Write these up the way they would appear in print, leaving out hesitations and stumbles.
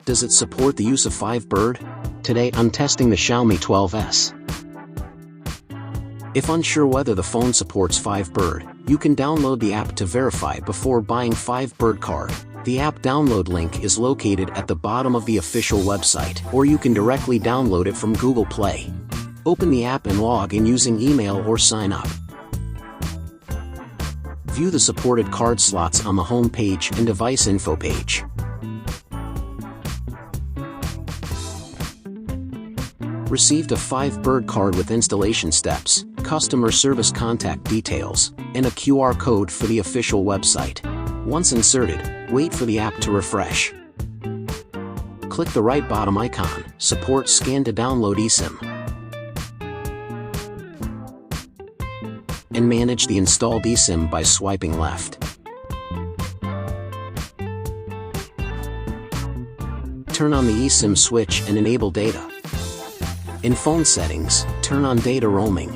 Does it support the use of 5Bird? Today I'm testing the Xiaomi12S. If unsure whether the phone supports 5Bird, you can download the app to verify before buying 5Bird card. The app download link is located at the bottom of the official website, or you can directly download it from Google Play. Open the app and log in using email or sign up. View the supported card slots on the home page and device info page. Received a 5Bird card with installation steps, customer service contact details, and a QR code for the official website. Once inserted, wait for the app to refresh. Click the right bottom icon, Support Scan to download eSIM. And manage the installed eSIM by swiping left. Turn on the eSIM switch and enable data. In phone settings, turn on data roaming.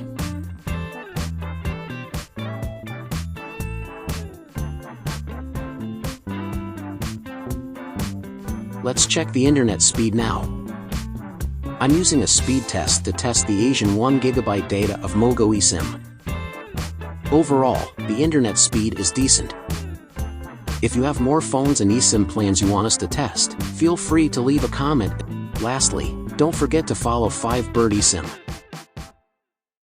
Let's check the internet speed now. I'm using a speed test to test the Asian 1 GB data of Mogo eSIM. Overall, the internet speed is decent. If you have more phones and eSIM plans you want us to test, feel free to leave a comment. Lastly, don't forget to follow 5Bird eSIM.